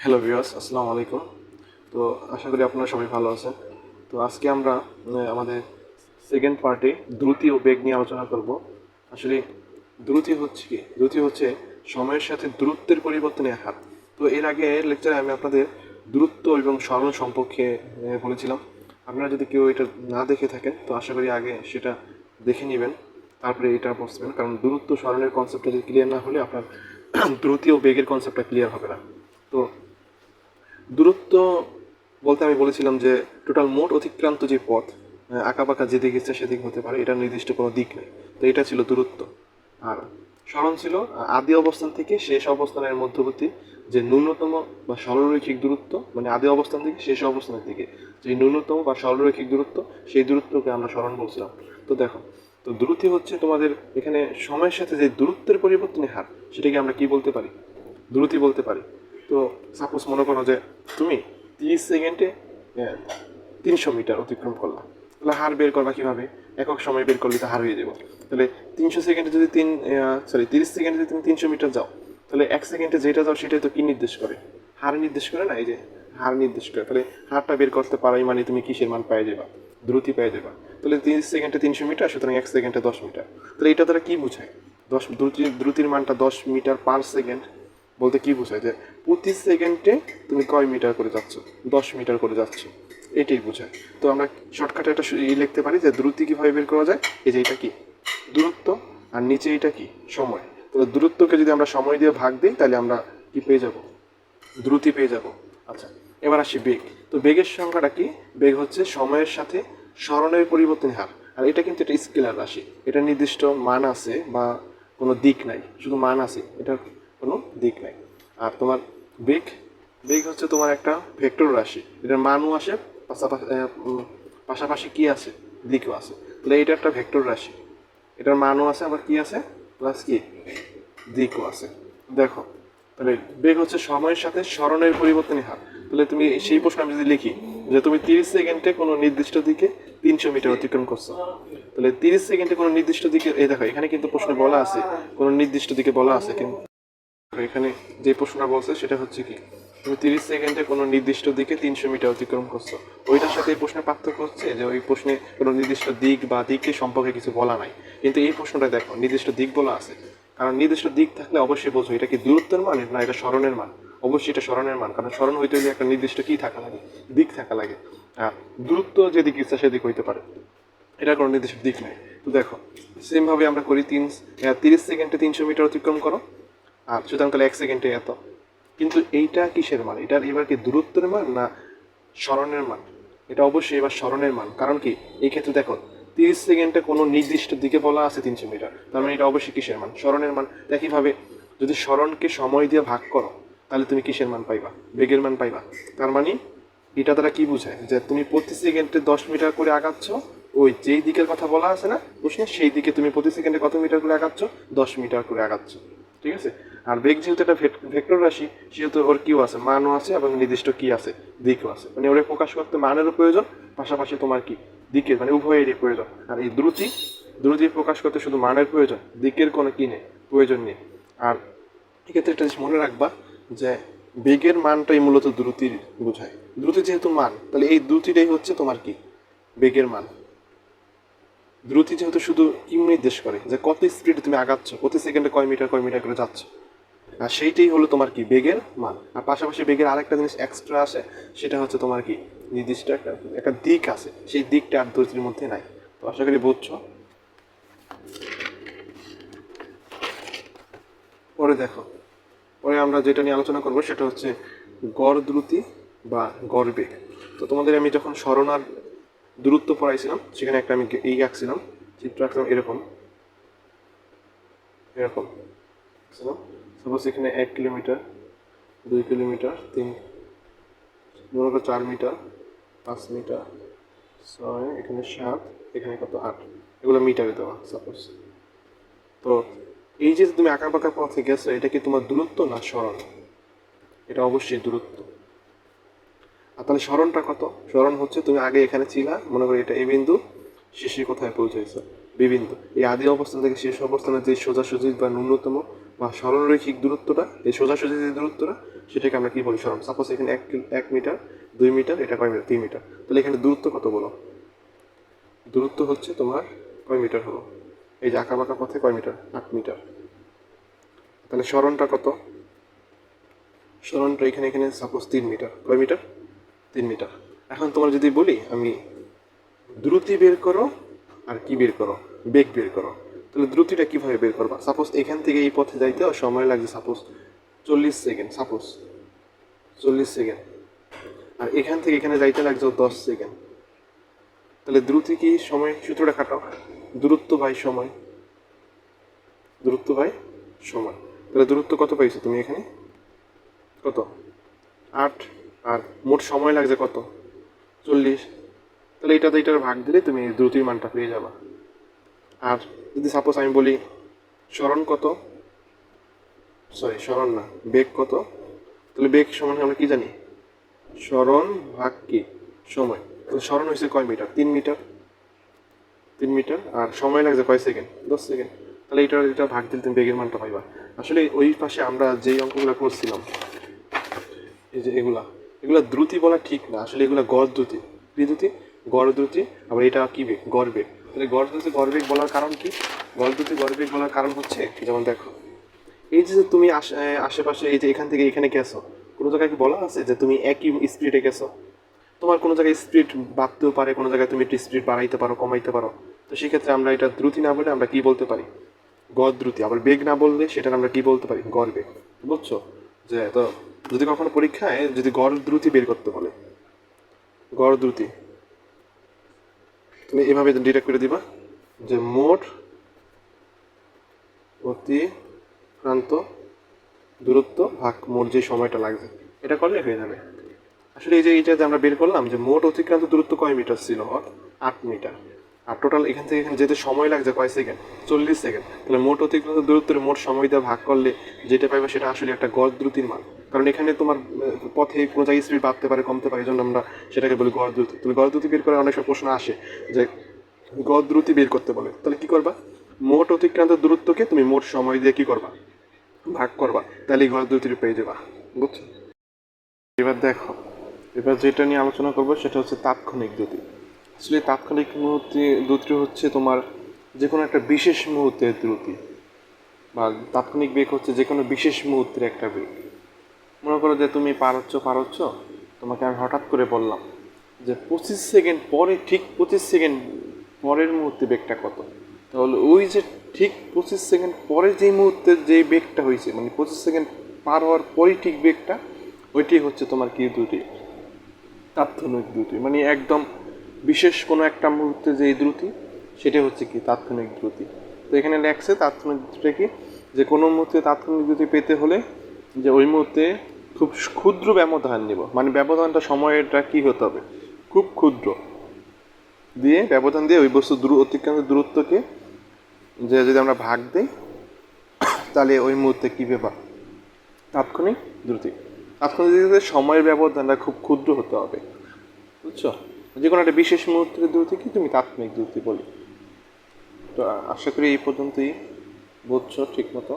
Hello viewers, আসসালামু আলাইকুম। তো আশা করি আপনারা সবাই ভালো আছেন। তো আজকে আমরা আমাদের সেকেন্ড পার্টে দ্রুতি ও বেগ নিয়ে আলোচনা করব। আসলে দ্রুতি হচ্ছে কি? দ্রুতি হচ্ছে সময়ের সাথে দূরত্বের পরিবর্তনের হার। তো এর আগে লেকচারে আমি আপনাদের দূরত্ব এবং সরণ সম্পর্কে বলেছিলাম। আপনারা যদি কেউ এটা না দেখে থাকেন তো আশা করি আগে সেটা দেখে নেবেন, তারপরে এটা বুঝবেন। কারণ দূরত্ব সরণের কনসেপ্টটা যদি ক্লিয়ার না হলে আপনার দ্রুতি ও বেগের কনসেপ্টটা ক্লিয়ার হবে না। তো দূরত্ব বলতে আমি বলেছিলাম যে টোটাল মোট অতিক্রান্ত যে পথ, আঁকাবাঁকা যেদিকে ইচ্ছা সেদিক হতে পারে, এটা নির্দিষ্ট কোনো দিক নেই। তো এটা ছিল দূরত্ব। আর সরণ ছিল আদি অবস্থান থেকে শেষ অবস্থানের মধ্যবর্তী যে ন্যূনতম বা সরলরৈখিক দূরত্ব, মানে আদি অবস্থান থেকে শেষ অবস্থানের দিকে যে ন্যূনতম বা সরলরৈখিক দূরত্ব, সেই দূরত্বকে আমরা সরণ বলছিলাম। তো দেখো, তো দ্রুতি হচ্ছে তোমাদের এখানে সময়ের সাথে যে দূরত্বের পরিবর্তনের হার, সেটাকে আমরা কি বলতে পারি? দ্রুতি বলতে পারি। তো সাপোজ মনে করো যে তুমি 30 সেকেন্ডে 300 মিটার অতিক্রম করলাম, তাহলে হার বের করবা কীভাবে? একক সময় বের করলে তো হার হয়ে যাবো। তাহলে 300 সেকেন্ডে যদি 30 সেকেন্ডে যদি তুমি 300 মিটার যাও, তাহলে 1 সেকেন্ডে যেটা যাও সেটাই তো কি নির্দেশ করে? হার নির্দেশ করে না? এই যে হার নির্দেশ করে। তাহলে হারটা বের করতে পারাই মানে তুমি কিসের মান পেয়ে যাবা? দ্রুতি পেয়ে যাবা। তাহলে 30 সেকেন্ডে 300 মিটার, সুতরাং 1 সেকেন্ডে 10 মিটার। তাহলে এটা দ্বারা কি বোঝায়? দ্রুতির মানটা 10 মিটার/সেকেন্ড বলতে কি বোঝায়? যে প্রতি সেকেন্ডে তুমি কয় মিটার করে যাচ্ছ? 10 মিটার করে যাচ্ছ, এটাই বোঝায়। তো আমরা শর্টকাটে একটা লিখতে পারি যে দ্রুতি কীভাবে বের করা যায়। এই যে এটা কি? দূরত্ব। আর নিচে এটা কি? সময়। তাহলে দূরত্বকে যদি আমরা সময় দিয়ে ভাগ দিই তাহলে আমরা কি পেয়ে যাব? দ্রুতি পেয়ে যাব। আচ্ছা, এবার আসি বেগ। তো বেগের সংখ্যাটা কি? বেগ হচ্ছে সময়ের সাথে সরণের পরিবর্তনের হার। আর এটা কিন্তু একটা স্কেলার রাশি, এটা নির্দিষ্ট মান আছে বা কোনো দিক নাই, শুধু মান আছে, এটার কোনো দিক নাই। আর তোমার বেগ, বেগ হচ্ছে তোমার একটা ভেক্টর রাশি, এটার মানও আসে, পাশাপাশি কি আছে? দিকও আছে। তাহলে এটা একটা ভেক্টর রাশি, এটার মানও আছে, আবার কি আছে? প্লাস কি? দিকও আছে। দেখো, তাহলে বেগ হচ্ছে সময়ের সাথে সরণের পরিবর্তনের হার। তাহলে তুমি সেই প্রশ্ন আমি যদি লিখি যে তুমি 30 সেকেন্ডে কোনো নির্দিষ্ট দিকে 300 মিটার অতিক্রম করছো, তাহলে 30 সেকেন্ডে কোনো নির্দিষ্ট দিকে, এই দেখো এখানে কিন্তু প্রশ্ন বলা আছে কোনো নির্দিষ্ট দিকে বলা আছে, কিন্তু এখানে যে প্রশ্নটা বলছে সেটা হচ্ছে কি, তুমি 30 সেকেন্ডে কোনো নির্দিষ্ট দিকে 300 মিটার অতিক্রম করছো। ওইটার সাথে এই প্রশ্নের পার্থক্য হচ্ছে যে ওই প্রশ্নে কোনো নির্দিষ্ট দিক বা দিকের সম্পর্কে কিছু বলা নাই, কিন্তু এই প্রশ্নটা দেখো নির্দিষ্ট দিক বলা আছে। কারণ নির্দিষ্ট দিক থাকলে অবশ্যই বোঝো এটা কি দূরত্বের মান না এটা সরণের মান। অবশ্যই এটা সরণের মান, কারণ সরণ হইতে হলে একটা নির্দিষ্ট কি থাকা লাগে? দিক থাকা লাগে। আর দূরত্ব যেদিক ইচ্ছা সেদিক হইতে পারে, এটা কোনো নির্দিষ্ট দিক নেই। তো দেখো, সেমভাবে আমরা করি 30 সেকেন্ডে 300 মিটার অতিক্রম করো, আর সুতরাং তাহলে 1 সেকেন্ডে এত। কিন্তু এইটা কিসের মান? এটার এবার কি দূরত্বের মান না সরণের মান? এটা অবশ্যই এবার সরণের মান। কারণ কি, এই ক্ষেত্রে দেখো 30 সেকেন্ডে কোনো নির্দিষ্ট দিকে বলা আছে 300 মিটার, তার মানে এটা অবশ্যই কিসের মান? সরণের মান। একইভাবে যদি সরণকে সময় দিয়ে ভাগ করো তাহলে তুমি কিসের মান পাইবা? বেগের মান পাইবা। তার মানে এটা দ্বারা কি বোঝায়? যে তুমি প্রতি সেকেন্ডে 10 মিটার করে আগাচ্ছ, ওই যেই দিকের কথা বলা আছে না প্রশ্নে, সেই দিকে তুমি প্রতি সেকেন্ডে কত মিটার করে আগাচ্ছ? 10 মিটার করে আগাচ্ছ। ঠিক আছে? আর বেগ যেহেতু একটা ভেক্টর রাশি, সেহেতু ওর কিও আছে, মানও আছে এবং নির্দিষ্ট কি আছে? দিকও আছে। মানে ওরা প্রকাশ করতে মানেরও প্রয়োজন, পাশাপাশি তোমার কি? দিকের, মানে উভয়েরই প্রয়োজন। আর এই দ্রুতি, দ্রুতি প্রকাশ করতে শুধু মানের প্রয়োজন, দিকের কোনো কি নেই, প্রয়োজন নেই। আর এক্ষেত্রে একটা জিনিস মনে রাখবা যে বেগের মানটাই মূলত দ্রুতির বোঝায়। দ্রুতি যেহেতু মান, তাহলে এই দ্রুতিটাই হচ্ছে তোমার কি? বেগের মান। দ্রুতি যেহেতু শুধু কি নির্দেশ করে যে কত স্পিডে তুমি আগাচ্ছ, প্রতি সেকেন্ডে কয় মিটার কয় মিটার করে যাচ্ছ, আর সেইটাই হলো তোমার কি? বেগের মান। আর পাশাপাশি বেগের আরেকটা জিনিস এক্সট্রা আসে, সেটা হচ্ছে তোমার কি? নির্দিষ্ট একটা একটা দিক আছে, সেই দিকটা আর দ্রুতির মধ্যে নাই। তো আশা করি বুঝছো। পরে দেখো, পরে আমরা যেটা নিয়ে আলোচনা করবো সেটা হচ্ছে গড় দ্রুতি বা গড় বেগ। তো তোমাদের আমি যখন সরণ আর দূরত্ব পড়াইছিলাম সেখানে একটা আমি এই আঁকছিলাম, চিত্র আঁকছিলাম এরকম, এরকম সাপোজ এখানে 1 কিলোমিটার, 2 কিলোমিটার, মনে করো 4 মিটার, 5 মিটার, 6, এখানে 7, এখানে কত 8, এগুলো মিটারে দেওয়া সাপোজ। তো এই যে তুমি আঁকা বাঁকা পথে গেছো, এটা কি তোমার দূরত্ব না সরণ? এটা অবশ্যই দূরত্ব। আর তাহলে সরণটা কত? সরণ হচ্ছে তুমি আগে এখানে ছিলা, মনে করো এটা এ বিন্দু, শেষে কোথায় পৌঁছাইছো? বি বিন্দু। এই আদি অবস্থান থেকে শেষ অবস্থানের যে সোজাসুজি বা ন্যূনতম বা সরলরৈখিক দূরত্বটা, এই সোজাসুজি যে দূরত্বটা, সেটাকে আমরা কি বলি? সরণ। সাপোজ এখানে 1 মিটার, 2 মিটার, এটা কয় মিটার? 3 মিটার। তাহলে এখানে দূরত্ব কত বলো? দূরত্ব হচ্ছে তোমার কয় মিটার হলো? এই যে আঁকা বাঁকা পথে কয় মিটার? 8 মিটার। তাহলে সরণটা কত? সরণটা এখানে এখানে সাপোজ 3 মিটার। কয় মিটার? 3 মিটার। এখন তোমার যদি বলি আমি দ্রুতি বের করো আর কি বের করো? বেগ বের করো। তাহলে দ্রুতিটা কিভাবে বের করবা? সাপোজ এখান থেকে এই পথে যাইতে সময় লাগছে সাপোজ 40 সেকেন্ড, সাপোজ 40 সেকেন্ড, আর এখান থেকে এখানে যাইতে লাগছে 10 সেকেন্ড। তাহলে দ্রুতি কি সময়? সূত্রটা কাটাও, দূরত্ব বাই সময়, দূরত্ব বাই সময়। তাহলে দূরত্ব কত পাইছো তুমি এখানে? কত? 8। আর মোট সময় লাগছে কত? 40। তাহলে এইটার ভাগ দিলে তুমি দ্রুতির মানটা পেয়ে যাবা। আর যদি সাপোজ আমি বলি সরণ কত, সরি সরণ না, বেগ কত, তাহলে বেগ সমান আমরা কি জানি? সরণ ভাগ কি? সময়। তাহলে সরণ হয়েছে কয় মিটার? 3 মিটার। 3 মিটার। আর সময় লাগছে কয় সেকেন্ড? 10 সেকেন্ড। তাহলে এটা ভাগ দিলে তুমি বেগের মানটা পাইবা। আসলে ওই পাশে আমরা যেই অঙ্কগুলো করছিলাম, এই যে এগুলা এগুলা দ্রুতি বলা ঠিক না, আসলে এগুলা গড় দ্রুতি। কি দ্রুতি? গড় দ্রুতি। আবার এটা কি বেগ? গড় বেগ। তাহলে গড় দ্রুতি গড় বেগ বলার কারণ কি? গড় দ্রুতি গড় বেগ বলার কারণ হচ্ছে, যেমন দেখো, এই যে তুমি আশেপাশে এই যে এখান থেকে এখানে গেছো, কোনো জায়গায় কি বলা আছে যে তুমি একই স্পিডে গেছো? তোমার কোনো জায়গায় স্পিড বাড়তেও পারে, কোনো জায়গায় তুমি একটু স্পিড বাড়াইতে পারো, কমাইতে পারো। তো সেক্ষেত্রে আমরা এটা দ্রুতি না বলে আমরা কি বলতে পারি? গড় দ্রুতি। আবার বেগ না বললে সেটার আমরা কি বলতে পারি? গড় বেগ। বুঝছো? যে তো যদি কখনো পরীক্ষায় যদি গড় দ্রুতি বের করতে বলে, গড় দ্রুতি, তুমি এভাবে ডিরেক্ট করে দিবা যে মোট অতিক্রান্ত দূরত্ব ভাগ মোট যে সময়টা লাগবে, এটা করলে হয়ে যাবে। আসলে এইটা যে আমরা বের করলাম যে মোট অতিক্রান্ত দূরত্ব কয় মিটার ছিল? 8 মিটার। আর টোটাল এখান থেকে এখানে যেতে সময় লাগছে কয় সেকেন্ড? 40 সেকেন্ড। তাহলে মোট অতিক্রান্ত দূরত্বের মোট সময় দিয়ে ভাগ করলে যেটা পাইবে সেটা আসলে একটা গড় দ্রুতির মান। কারণ এখানে তোমার পথে কোনো জায়গায় স্পিড বাড়তে পারে, কমতে পারে, এই জন্য আমরা সেটাকে বলি গড় দ্রুতি। তুমি গড় দ্রুতি বের করে অনেক সময় প্রশ্ন আসে যে গড় দ্রুতি বের করতে বলে, তাহলে কি করবা? মোট অতিক্রান্ত দূরত্বকে তুমি মোট সময় দিয়ে কি করবা? ভাগ করবা। তাহলে গড় দ্রুতির পেয়ে যাবা। বুঝছো? এবার দেখো, এবার যেটা নিয়ে আলোচনা করবো সেটা হচ্ছে তাৎক্ষণিক দ্রুতি। আসলে তাৎক্ষণিক দ্রুতি হচ্ছে তোমার যে কোনো একটা বিশেষ মুহূর্তের দ্রুতি, বা তাৎক্ষণিক বেগ হচ্ছে যে কোনো বিশেষ মুহূর্তের একটা বেগ। মনে করো যে তুমি পার হচ্ছ, তোমাকে আমি হঠাৎ করে বললাম যে 25 সেকেন্ড পরে, ঠিক 25 সেকেন্ড পরের মুহূর্তে বেগটা কত? তাহলে ওই যে ঠিক 25 সেকেন্ড পরে যেই মুহূর্তে যেই বেগটা হয়েছে, মানে 25 সেকেন্ড পার হওয়ার পরই ঠিক বেগটা, ওইটাই হচ্ছে তোমার কি দ্রুতি? তাৎক্ষণিক দ্রুতি। মানে একদম বিশেষ কোনো একটা মুহূর্তে যেই দ্রুতি, সেটা হচ্ছে কি? তাৎক্ষণিক দ্রুতি। তো এখানে লেখছে তাৎক্ষণিক দ্রুতিটা কি? যে কোনো মুহূর্তে তাৎক্ষণিক দ্রুতি পেতে হলে যে ওই মুহূর্তে খুব ক্ষুদ্র ব্যবধান নিব, মানে ব্যবধানটা সময়টা কি হতে হবে? খুব ক্ষুদ্র দিয়ে ব্যবধান দিয়ে ওই বস্তু অতিক্রান্ত দূরত্বকে যে যদি আমরা ভাগ দিই, তাহলে ওই মুহূর্তে কী পেবা? তাৎক্ষণিক দ্রুতি। তাৎক্ষণিক দ্রুতিতে সময়ের ব্যবধানটা খুব ক্ষুদ্র হতে হবে। বুঝছো? যে কোনো একটা বিশেষ মুহূর্তের দ্রুতিকে তুমি তাৎক্ষণিক দ্রুতি বলি। তো আশা করি এই পর্যন্তই বুঝছো ঠিক মতো।